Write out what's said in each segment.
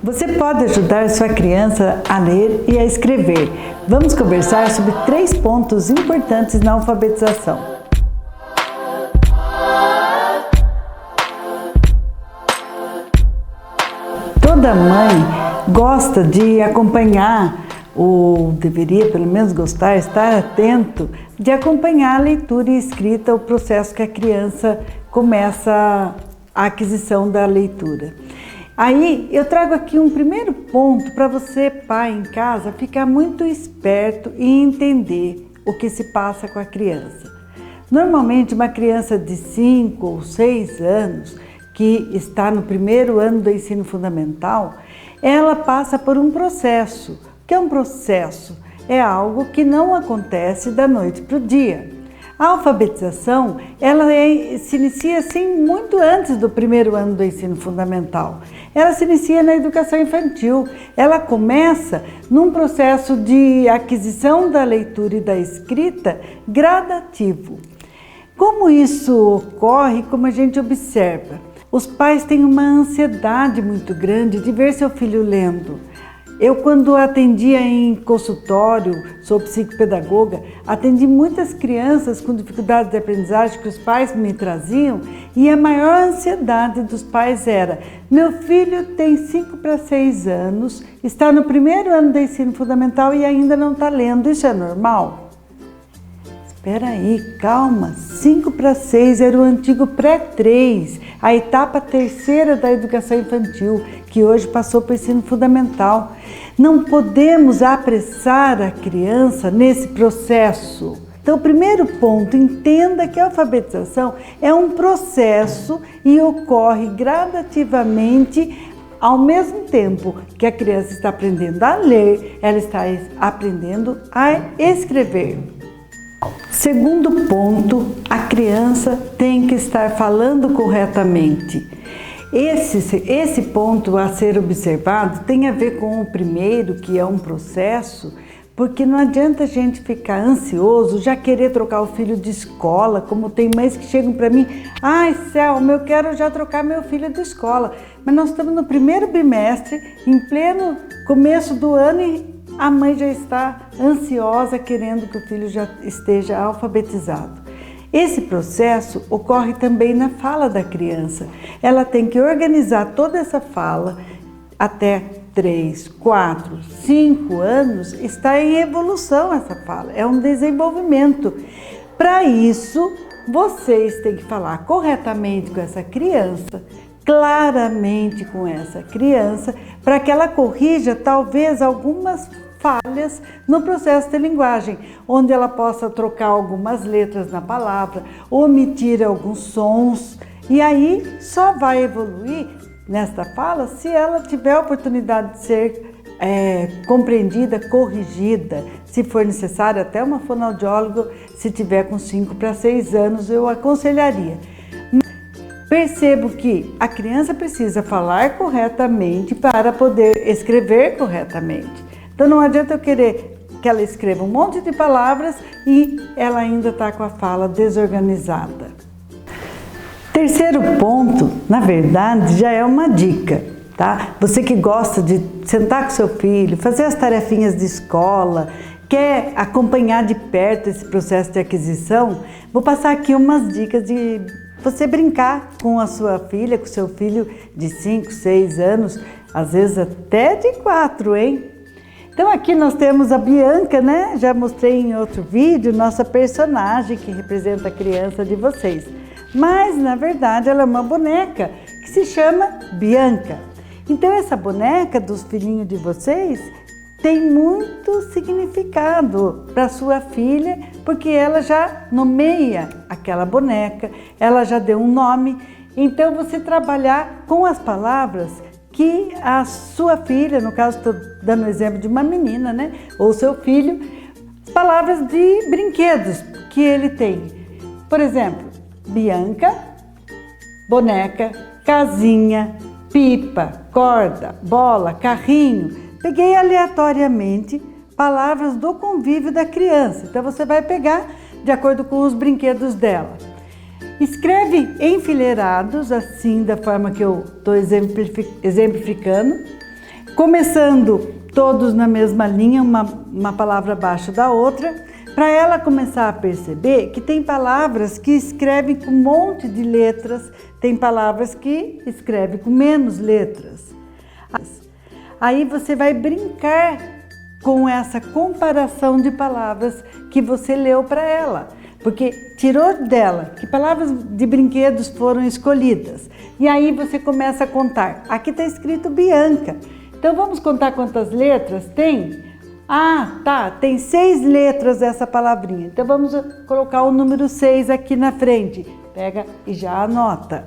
Você pode ajudar sua criança a ler e a escrever. Vamos conversar sobre 3 pontos importantes na alfabetização. Toda mãe gosta de acompanhar, ou deveria pelo menos gostar, estar atento de acompanhar a leitura e escrita, o processo que a criança começa a aquisição da leitura. Aí eu trago aqui um primeiro ponto para você, pai em casa, ficar muito esperto e entender o que se passa com a criança. Normalmente uma criança de 5 ou 6 anos, que está no primeiro ano do ensino fundamental, ela passa por um processo. O que é um processo? É algo que não acontece da noite para o dia. A alfabetização, ela se inicia assim muito antes do primeiro ano do ensino fundamental. Ela se inicia na educação infantil. Ela começa num processo de aquisição da leitura e da escrita gradativo. Como isso ocorre, como a gente observa? Os pais têm uma ansiedade muito grande de ver seu filho lendo. Eu, quando atendia em consultório, sou psicopedagoga, atendi muitas crianças com dificuldades de aprendizagem que os pais me traziam, e a maior ansiedade dos pais era: meu filho tem 5 para 6 anos, está no primeiro ano do ensino fundamental e ainda não está lendo, isso é normal? Espera aí, calma, 5 para 6 era o antigo pré-3, a etapa terceira da educação infantil, que hoje passou para o ensino fundamental. Não podemos apressar a criança nesse processo. Então, o primeiro ponto, entenda que a alfabetização é um processo e ocorre gradativamente. Ao mesmo tempo que a criança está aprendendo a ler, ela está aprendendo a escrever. Segundo ponto, a criança tem que estar falando corretamente. Esse ponto a ser observado tem a ver com o primeiro, que é um processo, porque não adianta a gente ficar ansioso, já querer trocar o filho de escola, como tem mães que chegam para mim: ai, Selma, eu quero já trocar meu filho de escola. Mas nós estamos no primeiro bimestre, em pleno começo do ano, e a mãe já está ansiosa, querendo que o filho já esteja alfabetizado. Esse processo ocorre também na fala da criança. Ela tem que organizar toda essa fala. Até 3, 4, 5 anos está em evolução essa fala, é um desenvolvimento. Para isso, vocês têm que falar corretamente com essa criança, claramente com essa criança, para que ela corrija talvez algumas falhas no processo de linguagem, onde ela possa trocar algumas letras na palavra, omitir alguns sons, e aí só vai evoluir nesta fala se ela tiver a oportunidade de ser compreendida, corrigida, se for necessário, até uma fonoaudióloga, se tiver com 5 para 6 anos, eu aconselharia. Percebo que a criança precisa falar corretamente para poder escrever corretamente. Então não adianta eu querer que ela escreva um monte de palavras e ela ainda está com a fala desorganizada. Terceiro ponto, na verdade, já é uma dica, tá? Você que gosta de sentar com seu filho, fazer as tarefinhas de escola, quer acompanhar de perto esse processo de aquisição, vou passar aqui umas dicas de você brincar com a sua filha, com o seu filho de 5, 6 anos, às vezes até de 4, hein? Então aqui nós temos a Bianca, né? Já mostrei em outro vídeo, nossa personagem que representa a criança de vocês. Mas, na verdade, ela é uma boneca que se chama Bianca. Então essa boneca dos filhinhos de vocês tem muito significado para sua filha, porque ela já nomeia aquela boneca, ela já deu um nome. Então você trabalhar com as palavras que a sua filha, no caso estou dando o exemplo de uma menina, né? Ou seu filho, palavras de brinquedos que ele tem. Por exemplo, Bianca, boneca, casinha, pipa, corda, bola, carrinho. Peguei aleatoriamente palavras do convívio da criança. Então você vai pegar de acordo com os brinquedos dela. Escreve enfileirados, assim, da forma que eu estou exemplificando. começando todos na mesma linha, uma palavra abaixo da outra, para ela começar a perceber que tem palavras que escrevem com um monte de letras, tem palavras que escrevem com menos letras. Aí você vai brincar com essa comparação de palavras que você leu para ela, porque tirou dela que palavras de brinquedos foram escolhidas. E aí você começa a contar. Aqui está escrito Bianca. Então vamos contar quantas letras tem? Ah, tá, tem 6 letras essa palavrinha. Então vamos colocar o número 6 aqui na frente. Pega e já anota.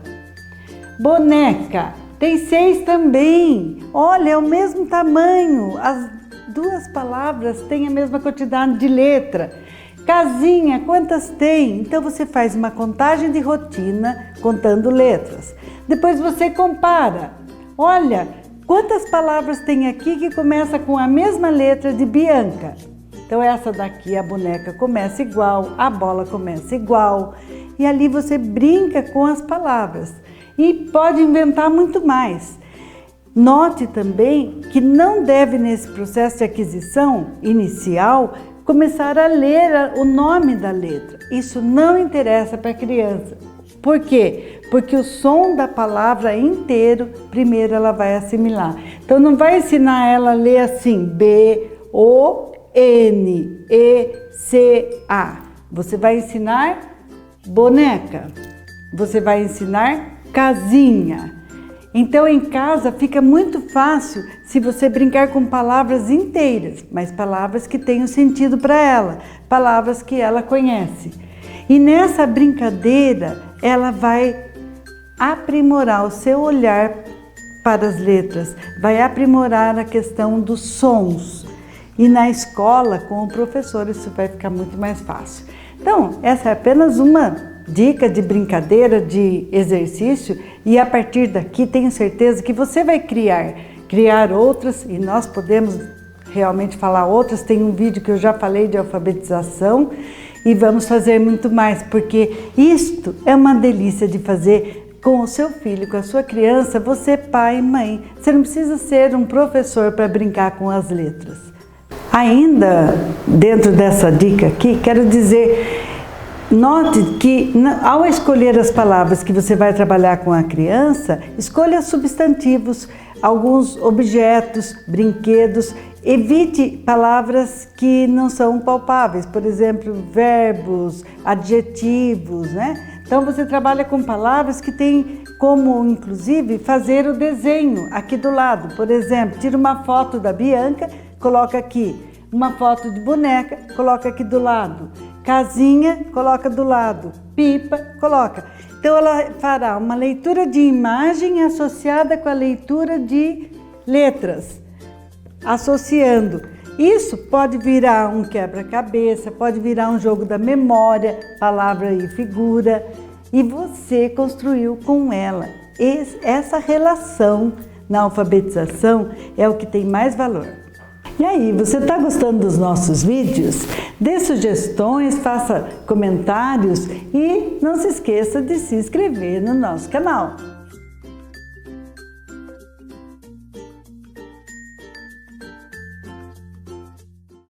Boneca, tem 6 também. Olha, é o mesmo tamanho. As duas palavras têm a mesma quantidade de letra. Casinha, quantas tem? Então você faz uma contagem de rotina contando letras. Depois você compara. Olha, quantas palavras tem aqui que começa com a mesma letra de Bianca? Então essa daqui, a boneca, começa igual, a bola começa igual. E ali você brinca com as palavras. E pode inventar muito mais. Note também que não deve, nesse processo de aquisição inicial, começar a ler o nome da letra. Isso não interessa para a criança. Por quê? Porque o som da palavra inteiro, primeiro ela vai assimilar. Então não vai ensinar ela a ler assim, B-O-N-E-C-A. Você vai ensinar boneca. Você vai ensinar casinha. Então em casa fica muito fácil se você brincar com palavras inteiras, mas palavras que tenham sentido para ela, palavras que ela conhece. E nessa brincadeira ela vai aprimorar o seu olhar para as letras, vai aprimorar a questão dos sons. E na escola, com o professor, isso vai ficar muito mais fácil. Então, essa é apenas uma dica de brincadeira, de exercício, e a partir daqui tenho certeza que você vai criar outras, e nós podemos realmente falar outras. Tem um vídeo que eu já falei de alfabetização e vamos fazer muito mais, porque isto é uma delícia de fazer com o seu filho, com a sua criança, você pai e mãe. Você não precisa ser um professor para brincar com as letras. Ainda dentro dessa dica aqui, quero dizer, note que ao escolher as palavras que você vai trabalhar com a criança, escolha substantivos, alguns objetos, brinquedos. Evite palavras que não são palpáveis, por exemplo, verbos, adjetivos, né? Então você trabalha com palavras que têm como, inclusive, fazer o desenho aqui do lado. Por exemplo, tira uma foto da Bianca, coloca aqui. Uma foto de boneca, coloca aqui do lado. Casinha, coloca do lado. Pipa, coloca. Então ela fará uma leitura de imagem associada com a leitura de letras, associando. Isso pode virar um quebra-cabeça, pode virar um jogo da memória, palavra e figura, e você construiu com ela. Essa relação na alfabetização é o que tem mais valor. E aí, você está gostando dos nossos vídeos? Dê sugestões, faça comentários e não se esqueça de se inscrever no nosso canal.